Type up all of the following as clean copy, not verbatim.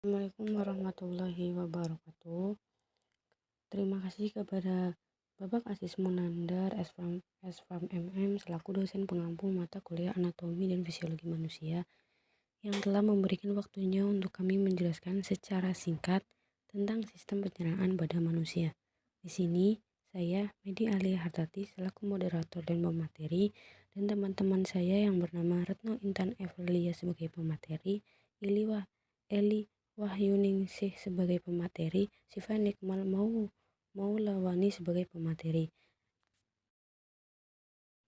Assalamualaikum warahmatullahi wabarakatuh. Terima kasih kepada Bapak Aziz Munandar, S.Farm MM, selaku dosen pengampu mata kuliah Anatomi dan Fisiologi Manusia, yang telah memberikan waktunya untuk kami menjelaskan secara singkat tentang sistem pencernaan pada manusia. Di sini, saya, Medi Ali Hartati, selaku moderator dan pemateri, dan teman-teman saya yang bernama Retno Intan Evelia sebagai pemateri, Eli Wahyuningsih sebagai pemateri, Siva Nikmal Maulawani sebagai pemateri.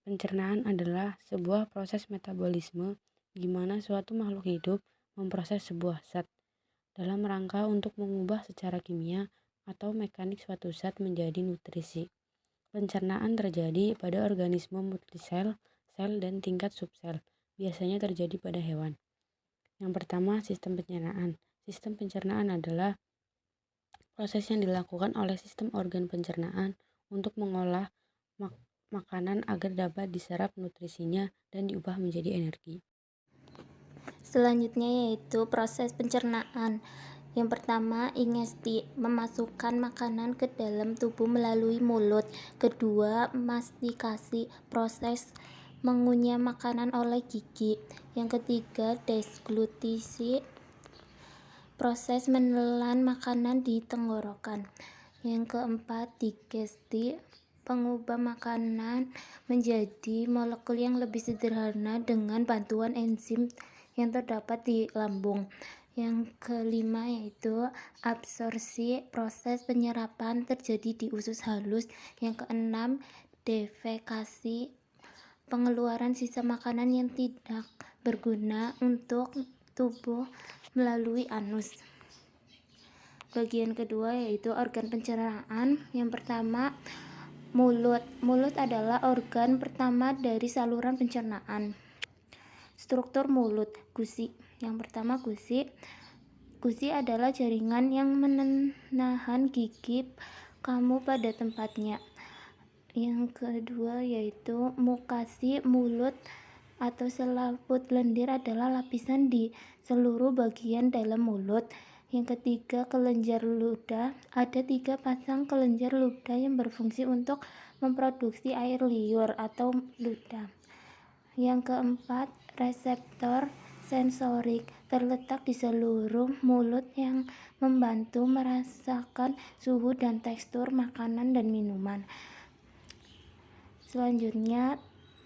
Pencernaan adalah sebuah proses metabolisme di mana suatu makhluk hidup memproses sebuah zat dalam rangka untuk mengubah secara kimia atau mekanik suatu zat menjadi nutrisi. Pencernaan terjadi pada organisme multisel, sel, dan tingkat subsel. Biasanya terjadi pada hewan. Yang pertama, sistem pencernaan. Sistem pencernaan adalah proses yang dilakukan oleh sistem organ pencernaan untuk mengolah makanan agar dapat diserap nutrisinya dan diubah menjadi energi. Selanjutnya yaitu proses pencernaan. Yang pertama, ingesti, memasukkan makanan ke dalam tubuh melalui mulut. Kedua, mastikasi, proses mengunyah makanan oleh gigi. Yang ketiga, deglutisi, proses menelan makanan di tenggorokan. Yang keempat, digesti, pengubah makanan menjadi molekul yang lebih sederhana dengan bantuan enzim yang terdapat di lambung. Yang kelima yaitu absorpsi, proses penyerapan terjadi di usus halus. Yang keenam, defekasi, pengeluaran sisa makanan yang tidak berguna untuk tubuh melalui anus. Bagian kedua yaitu organ pencernaan. Yang pertama, mulut. Mulut adalah organ pertama dari saluran pencernaan. Struktur mulut. Gusi. Yang pertama, gusi. Gusi adalah jaringan yang menahan gigi kamu pada tempatnya. Yang kedua yaitu mukasi. Mulut atau selaput lendir adalah lapisan di seluruh bagian dalam mulut. Yang ketiga, kelenjar ludah. Ada 3 pasang kelenjar ludah yang berfungsi untuk memproduksi air liur atau ludah. Yang keempat, reseptor sensorik terletak di seluruh mulut yang membantu merasakan suhu dan tekstur makanan dan minuman. Selanjutnya,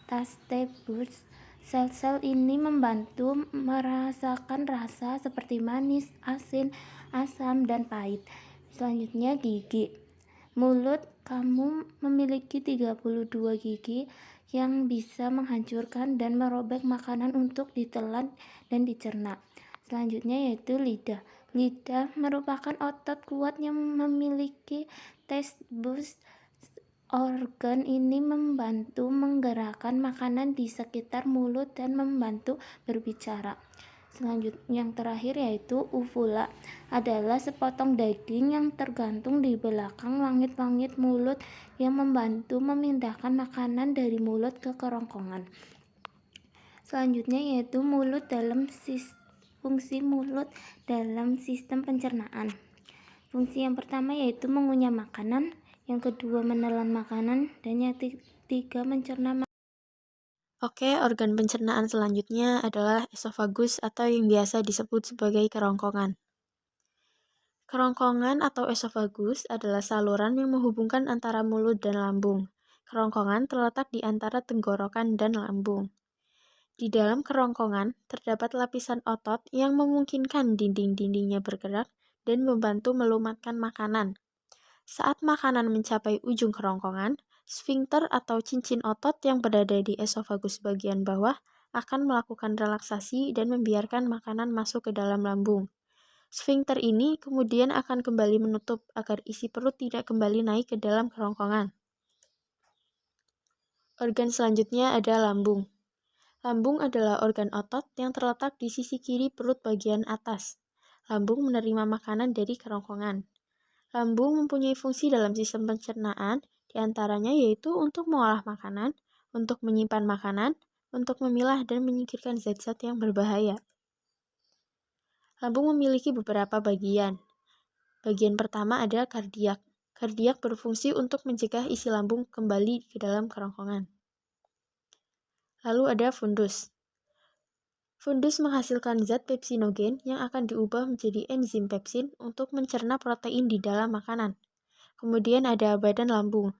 taste buds. Sel-sel ini membantu merasakan rasa seperti manis, asin, asam, dan pahit. Selanjutnya, gigi. Mulut kamu memiliki 32 gigi yang bisa menghancurkan dan merobek makanan untuk ditelan dan dicerna. Selanjutnya yaitu lidah. Lidah merupakan otot kuat yang memiliki taste buds. Organ ini membantu menggerakkan makanan di sekitar mulut dan membantu berbicara. Selanjutnya yang terakhir yaitu uvula, adalah sepotong daging yang tergantung di belakang langit-langit mulut yang membantu memindahkan makanan dari mulut ke kerongkongan. Selanjutnya yaitu mulut dalam fungsi mulut dalam sistem pencernaan. Fungsi yang pertama yaitu mengunyah makanan, yang kedua menelan makanan, dan yang ketiga mencerna makanan. Oke, organ pencernaan selanjutnya adalah esofagus atau yang biasa disebut sebagai kerongkongan. Kerongkongan atau esofagus adalah saluran yang menghubungkan antara mulut dan lambung. Kerongkongan terletak di antara tenggorokan dan lambung. Di dalam kerongkongan terdapat lapisan otot yang memungkinkan dinding-dindingnya bergerak dan membantu melumatkan makanan. Saat makanan mencapai ujung kerongkongan, sfinkter atau cincin otot yang berada di esofagus bagian bawah akan melakukan relaksasi dan membiarkan makanan masuk ke dalam lambung. Sfinkter ini kemudian akan kembali menutup agar isi perut tidak kembali naik ke dalam kerongkongan. Organ selanjutnya ada lambung. Lambung adalah organ otot yang terletak di sisi kiri perut bagian atas. Lambung menerima makanan dari kerongkongan. Lambung mempunyai fungsi dalam sistem pencernaan, diantaranya yaitu untuk mengolah makanan, untuk menyimpan makanan, untuk memilah dan menyingkirkan zat-zat yang berbahaya. Lambung memiliki beberapa bagian. Bagian pertama ada kardiak. Kardiak berfungsi untuk mencegah isi lambung kembali ke dalam kerongkongan. Lalu ada fundus. Fundus menghasilkan zat pepsinogen yang akan diubah menjadi enzim pepsin untuk mencerna protein di dalam makanan. Kemudian ada badan lambung.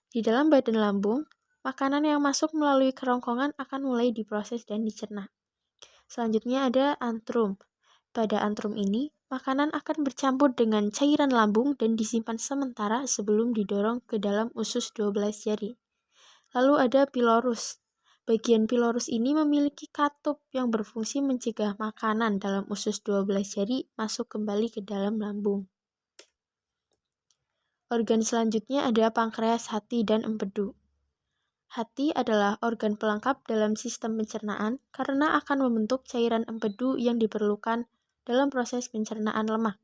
Di dalam badan lambung, makanan yang masuk melalui kerongkongan akan mulai diproses dan dicerna. Selanjutnya ada antrum. Pada antrum ini, makanan akan bercampur dengan cairan lambung dan disimpan sementara sebelum didorong ke dalam usus 12 jari. Lalu ada pilorus. Bagian pilorus ini memiliki katup yang berfungsi mencegah makanan dalam usus 12 jari masuk kembali ke dalam lambung. Organ selanjutnya ada pankreas, hati, dan empedu. Hati adalah organ pelengkap dalam sistem pencernaan karena akan membentuk cairan empedu yang diperlukan dalam proses pencernaan lemak.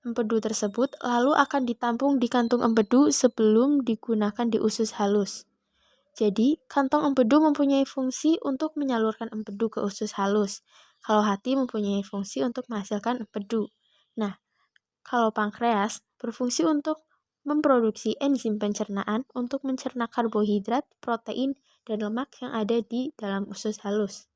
Empedu tersebut lalu akan ditampung di kantung empedu sebelum digunakan di usus halus. Jadi, kantong empedu mempunyai fungsi untuk menyalurkan empedu ke usus halus. Kalau hati mempunyai fungsi untuk menghasilkan empedu. Nah, kalau pankreas berfungsi untuk memproduksi enzim pencernaan untuk mencerna karbohidrat, protein, dan lemak yang ada di dalam usus halus.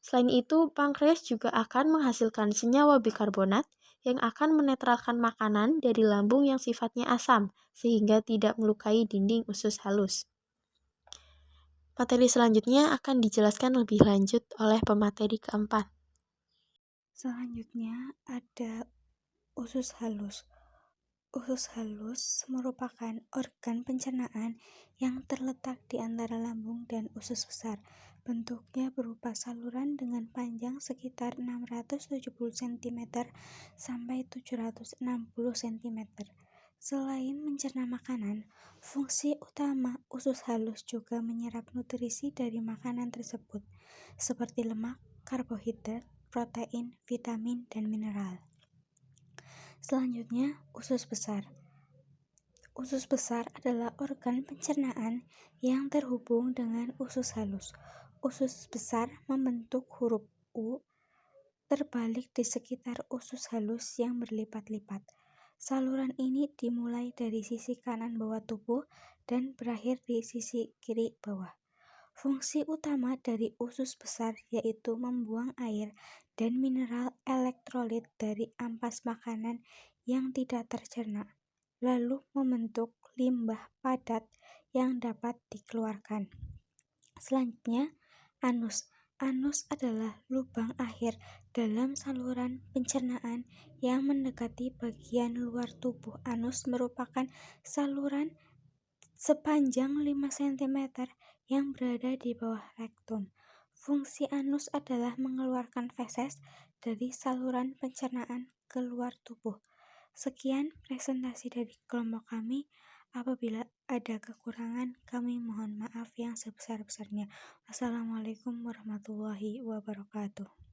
Selain itu, pankreas juga akan menghasilkan senyawa bikarbonat yang akan menetralkan makanan dari lambung yang sifatnya asam, sehingga tidak melukai dinding usus halus. Materi selanjutnya akan dijelaskan lebih lanjut oleh pemateri keempat. Selanjutnya ada usus halus. Usus halus merupakan organ pencernaan yang terletak di antara lambung dan usus besar. Bentuknya berupa saluran dengan panjang sekitar 670 cm sampai 760 cm. Selain mencerna makanan, fungsi utama usus halus juga menyerap nutrisi dari makanan tersebut, seperti lemak, karbohidrat, protein, vitamin, dan mineral. Selanjutnya, usus besar. Usus besar adalah organ pencernaan yang terhubung dengan usus halus. Usus besar membentuk huruf U terbalik di sekitar usus halus yang berlipat-lipat. Saluran ini dimulai dari sisi kanan bawah tubuh dan berakhir di sisi kiri bawah. Fungsi utama dari usus besar yaitu membuang air dan mineral elektrolit dari ampas makanan yang tidak tercerna, lalu membentuk limbah padat yang dapat dikeluarkan. Selanjutnya, anus. Anus adalah lubang akhir dalam saluran pencernaan yang mendekati bagian luar tubuh. Anus merupakan saluran sepanjang 5 cm yang berada di bawah rektum. Fungsi anus adalah mengeluarkan feses dari saluran pencernaan ke luar tubuh. Sekian presentasi dari kelompok kami. Apabila ada kekurangan, kami mohon maaf yang sebesar-besarnya. Wassalamualaikum warahmatullahi wabarakatuh.